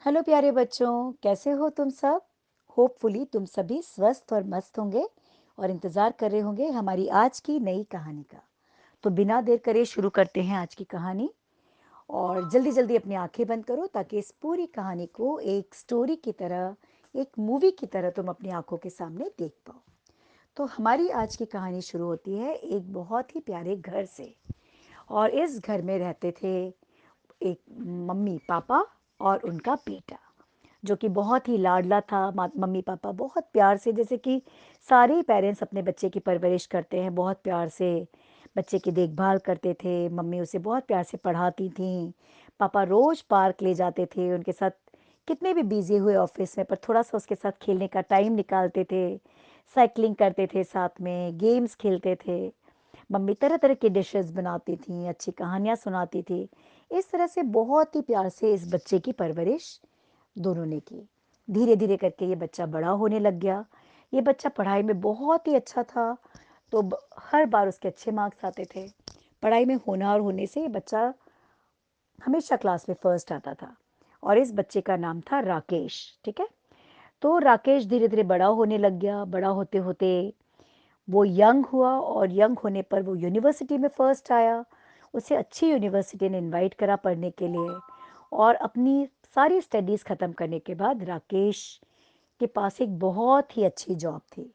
Hello प्यारे बच्चों, कैसे हो तुम सब। होपफुली तुम सभी स्वस्थ और मस्त होंगे और इंतज़ार कर रहे होंगे हमारी आज की नई कहानी का। तो बिना देर करे शुरू करते हैं आज की कहानी। और जल्दी जल्दी अपनी आंखें बंद करो ताकि इस पूरी कहानी को एक स्टोरी की तरह, एक मूवी की तरह तुम अपनी आंखों के सामने देख पाओ। तो हमारी आज की कहानी शुरू होती है एक बहुत ही प्यारे घर से। और इस घर में रहते थे एक मम्मी पापा और उनका बेटा, जो कि बहुत ही लाडला था। मम्मी पापा बहुत प्यार से, जैसे कि सारे पेरेंट्स अपने बच्चे की परवरिश करते हैं, बहुत प्यार से बच्चे की देखभाल करते थे। मम्मी उसे बहुत प्यार से पढ़ाती थीं। पापा रोज़ पार्क ले जाते थे उनके साथ। कितने भी बिजी हुए ऑफिस में, पर थोड़ा सा उसके साथ खेलने का टाइम निकालते थे। साइकिलिंग करते थे, साथ में गेम्स खेलते थे। मम्मी तरह तरह की डिशेस बनाती थीं, अच्छी कहानियाँ सुनाती थी। इस तरह से बहुत ही प्यार से इस बच्चे की परवरिश दोनों ने की। धीरे धीरे करके ये बच्चा बड़ा होने लग गया। ये बच्चा पढ़ाई में बहुत ही अच्छा था। तो हर बार उसके अच्छे मार्क्स आते थे। पढ़ाई में होनहार होने से ये बच्चा हमेशा क्लास में फर्स्ट आता था। और इस बच्चे का नाम था राकेश। ठीक है। तो राकेश धीरे धीरे बड़ा होने लग गया। बड़ा होते होते वो यंग हुआ और यंग होने पर वो यूनिवर्सिटी में फर्स्ट आया। उसे अच्छी यूनिवर्सिटी ने इनवाइट करा पढ़ने के लिए। और अपनी सारी स्टडीज़ ख़त्म करने के बाद राकेश के पास एक बहुत ही अच्छी जॉब थी।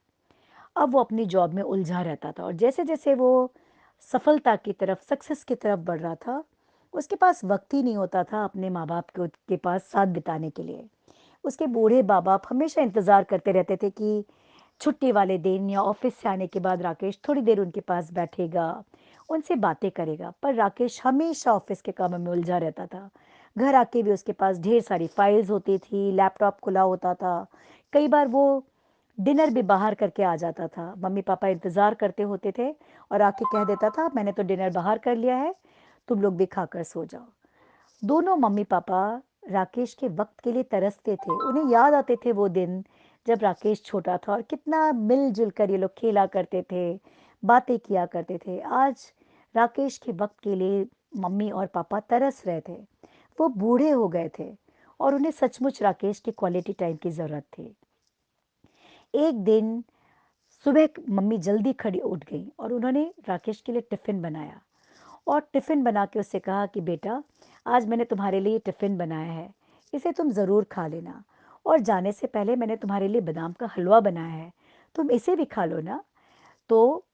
अब वो अपनी जॉब में उलझा रहता था और जैसे जैसे वो सफलता की तरफ, सक्सेस की तरफ बढ़ रहा था, उसके पास वक्त ही नहीं होता था अपने माँ बाप के पास साथ बिताने के लिए। उसके बूढ़े माँ बाप हमेशा इंतज़ार करते रहते थे कि छुट्टी वाले दिन या ऑफिस से आने के बाद राकेश थोड़ी देर उनके पास बैठेगा, उनसे बातें करेगा। पर राकेश हमेशा ऑफिस के कामों में उलझा रहता था। घर आके भी उसके पास ढेर सारी फाइल्स होती थी, लैपटॉप खुला होता था। कई बार वो डिनर भी बाहर करके आ जाता था। मम्मी पापा इंतज़ार करते होते थे और आके कह देता था, मैंने तो डिनर बाहर कर लिया है, तुम लोग भी खाकर सो जाओ। दोनों मम्मी पापा राकेश के वक्त के लिए तरसते थे। उन्हें याद आते थे वो दिन जब राकेश छोटा था और कितना मिलजुल कर ये लोग खेला करते थे, बातें किया करते थे। आज राकेश के वक्त के लिए मम्मी और पापा तरस रहे थे। वो बूढ़े हो गए थे और उन्हें सचमुच राकेश की क्वालिटी टाइम की ज़रूरत थी। एक दिन सुबह मम्मी जल्दी खड़ी उठ गई और उन्होंने राकेश के लिए टिफ़िन बनाया। और टिफ़िन बना के उससे कहा कि बेटा, आज मैंने तुम्हारे लिए टिफ़िन बनाया है, इसे तुम ज़रूर खा लेना। और जाने से पहले मैंने तुम्हारे लिए बादाम का हलवा बनाया है, तुम इसे भी खा लो ना। तो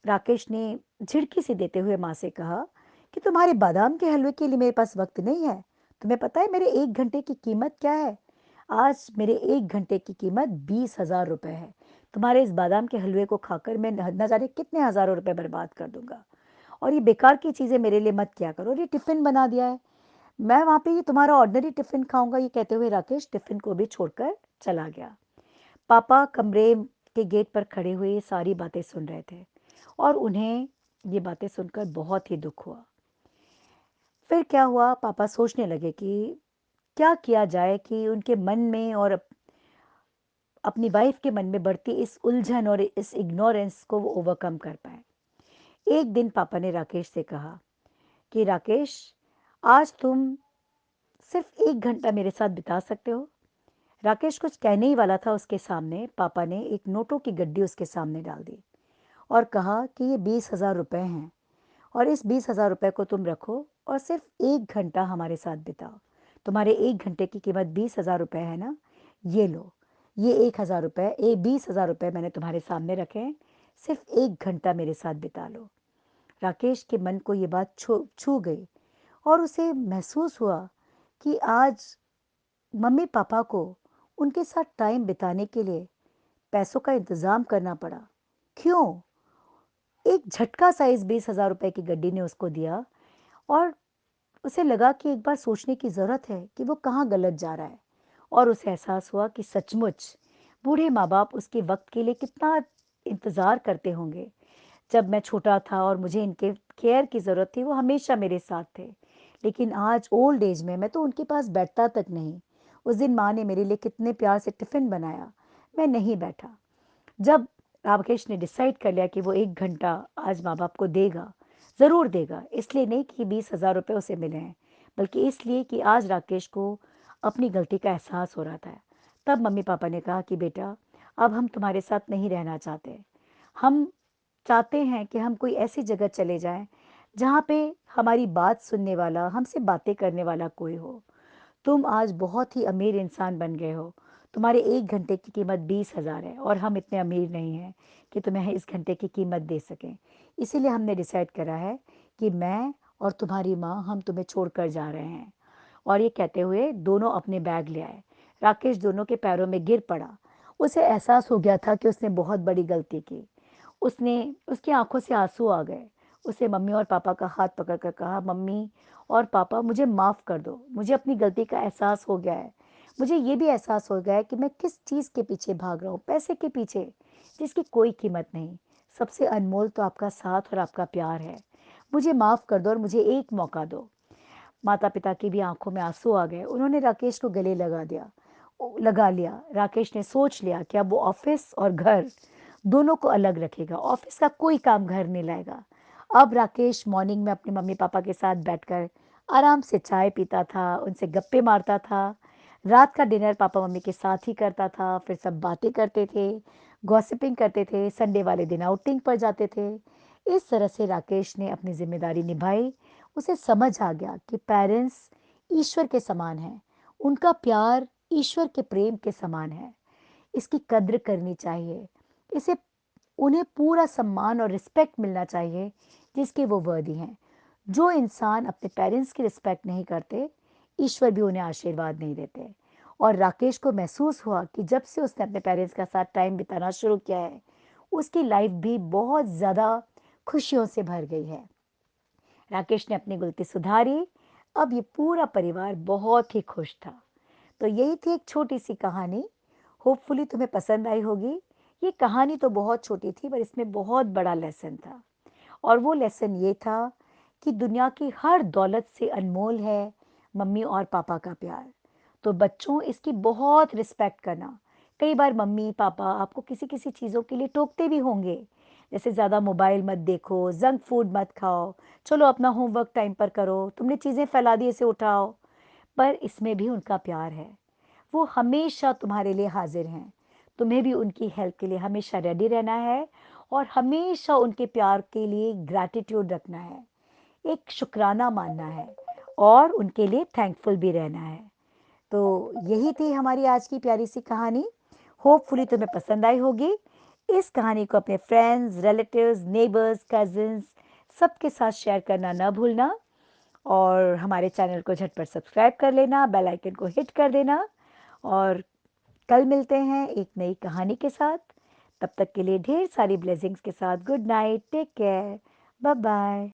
राकेश ने झिड़की से देते हुए माँ से कहा कि तुम्हारे बादाम के हलवे के लिए मेरे पास वक्त नहीं है। तुम्हें पता है मेरे 1 घंटे की कीमत क्या है? आज मेरे 1 घंटे की कीमत 20,000 रुपये है। तुम्हारे इस बादाम के हलवे को खाकर मैं न जाने कितने हज़ारों रुपए बर्बाद कर दूंगा। और ये बेकार की चीज़ें मेरे लिए मत किया करो। और ये टिफ़िन बना दिया है, मैं वहाँ पे ये तुम्हारा ऑर्डिनरी टिफ़िन खाऊंगा। ये कहते हुए राकेश टिफ़िन को भी छोड़कर चला गया। पापा कमरे के गेट पर खड़े हुए ये सारी बातें सुन रहे थे और उन्हें ये बातें सुनकर बहुत ही दुख हुआ। फिर क्या हुआ, पापा सोचने लगे कि क्या किया जाए कि उनके मन में और अपनी वाइफ के मन में बढ़ती इस उलझन और इस इग्नोरेंस को वो ओवरकम कर पाए। एक दिन पापा ने राकेश से कहा कि राकेश, आज तुम सिर्फ 1 घंटा मेरे साथ बिता सकते हो। राकेश कुछ कहने ही वाला था, उसके सामने पापा ने एक नोटों की गड्डी उसके सामने डाल दी और कहा कि ये 20,000 रुपये हैं और इस 20,000 रुपये को तुम रखो और सिर्फ 1 घंटा हमारे साथ बिताओ। तुम्हारे 1 घंटे की कीमत 20,000 रुपये है ना, ये लो। ये 1,000 रुपये, 20,000 रुपये मैंने तुम्हारे सामने रखे हैं, सिर्फ 1 घंटा मेरे साथ बिता लो। राकेश के मन को ये बात छू छू गई और उसे महसूस हुआ कि आज मम्मी पापा को उनके साथ टाइम बिताने के लिए पैसों का इंतजाम करना पड़ा। क्यों? एक झटका सा इस 20,000 रुपये की गड्डी ने उसको दिया और उसे लगा कि एक बार सोचने की ज़रूरत है कि वो कहाँ गलत जा रहा है। और उसे एहसास हुआ कि सचमुच बूढ़े माँ बाप उसके वक्त के लिए कितना इंतज़ार करते होंगे। जब मैं छोटा था और मुझे इनके केयर की ज़रूरत थी, वो हमेशा मेरे साथ थे। लेकिन आज ओल्ड एज में मैं तो उनके पास बैठता तक नहीं। उस दिन माँ ने मेरे लिए कितने प्यार से टिफ़िन बनाया, मैं नहीं बैठा। जब राकेश ने डिसाइड कर लिया कि वो 1 घंटा आज माँ बाप को देगा, ज़रूर देगा। इसलिए नहीं कि 20,000 रुपये उसे मिले हैं, बल्कि इसलिए कि आज राकेश को अपनी गलती का एहसास हो रहा था। तब मम्मी पापा ने कहा कि बेटा, अब हम तुम्हारे साथ नहीं रहना चाहते। हम चाहते हैं कि हम कोई ऐसी जगह चले जाएं जहाँ पे हमारी बात सुनने वाला, हमसे बातें करने वाला कोई हो। तुम आज बहुत ही अमीर इंसान बन गए हो। तुम्हारे 1 घंटे की कीमत 20,000 है और हम इतने अमीर नहीं हैं कि तुम्हें इस घंटे की कीमत दे सकें। इसीलिए हमने डिसाइड करा है कि मैं और तुम्हारी माँ हम तुम्हें छोड़कर जा रहे हैं। और ये कहते हुए दोनों अपने बैग ले आए। राकेश दोनों के पैरों में गिर पड़ा। उसे एहसास हो गया था कि उसने बहुत बड़ी गलती की। उसने उसकी आंखों से आंसू आ गए। उसे मम्मी और पापा का हाथ पकड़कर कहा, मम्मी और पापा मुझे माफ़ कर दो। मुझे अपनी गलती का एहसास हो गया है। मुझे ये भी एहसास हो गया है कि मैं किस चीज़ के पीछे भाग रहा हूँ, पैसे के पीछे, जिसकी कोई कीमत नहीं। सबसे अनमोल तो आपका साथ और आपका प्यार है। मुझे माफ़ कर दो और मुझे एक मौका दो। माता पिता की भी आंखों में आंसू आ गए। उन्होंने राकेश को गले लगा लिया। राकेश ने सोच लिया कि अब वो ऑफिस और घर दोनों को अलग रखेगा। ऑफिस का कोई काम घर नहीं लाएगा। अब राकेश मॉर्निंग में अपने मम्मी पापा के साथ बैठकर आराम से चाय पीता था, उनसे गप्पे मारता था। रात का डिनर पापा मम्मी के साथ ही करता था। फिर सब बातें करते थे, गॉसिपिंग करते थे, संडे वाले दिन आउटिंग पर जाते थे। इस तरह से राकेश ने अपनी जिम्मेदारी निभाई। उसे समझ आ गया कि पेरेंट्स ईश्वर के समान हैं। उनका प्यार ईश्वर के प्रेम के समान है। इसकी कद्र करनी चाहिए। इसे उन्हें पूरा सम्मान और रिस्पेक्ट मिलना चाहिए जिसके वो वर्दी हैं। जो इंसान अपने पेरेंट्स की रिस्पेक्ट नहीं करते, ईश्वर भी उन्हें आशीर्वाद नहीं देते। और राकेश को महसूस हुआ कि जब से उसने अपने पेरेंट्स के साथ टाइम बिताना शुरू किया है, उसकी लाइफ भी बहुत ज़्यादा खुशियों से भर गई है। राकेश ने अपनी गलती सुधारी। अब ये पूरा परिवार बहुत ही खुश था। तो यही थी एक छोटी सी कहानी। होपफुली तुम्हें पसंद आई होगी। ये कहानी तो बहुत छोटी थी पर इसमें बहुत बड़ा लेसन था। और वो लेसन ये था कि दुनिया की हर दौलत से अनमोल है मम्मी और पापा का प्यार। तो बच्चों, इसकी बहुत रिस्पेक्ट करना। कई बार मम्मी पापा आपको किसी किसी चीज़ों के लिए टोकते भी होंगे, जैसे ज़्यादा मोबाइल मत देखो, जंक फूड मत खाओ, चलो अपना होमवर्क टाइम पर करो, तुमने चीज़ें फैला दी इसे उठाओ। पर इसमें भी उनका प्यार है। वो हमेशा तुम्हारे लिए हाजिर हैं। तुम्हें भी उनकी हेल्प के लिए हमेशा रेडी रहना है और हमेशा उनके प्यार के लिए ग्रैटिट्यूड रखना है, एक शुक्राना मानना है और उनके लिए थैंकफुल भी रहना है। तो यही थी हमारी आज की प्यारी सी कहानी। होपफुली तुम्हें पसंद आई होगी। इस कहानी को अपने फ्रेंड्स, रिलेटिव्स, नेबर्स, कजिन्स सबके साथ शेयर करना ना भूलना। और हमारे चैनल को झटपट सब्सक्राइब कर लेना, बेल आइकन को हिट कर देना। और कल मिलते हैं एक नई कहानी के साथ। तब तक के लिए ढेर सारी ब्लेसिंग्स के साथ good night, take care, bye bye.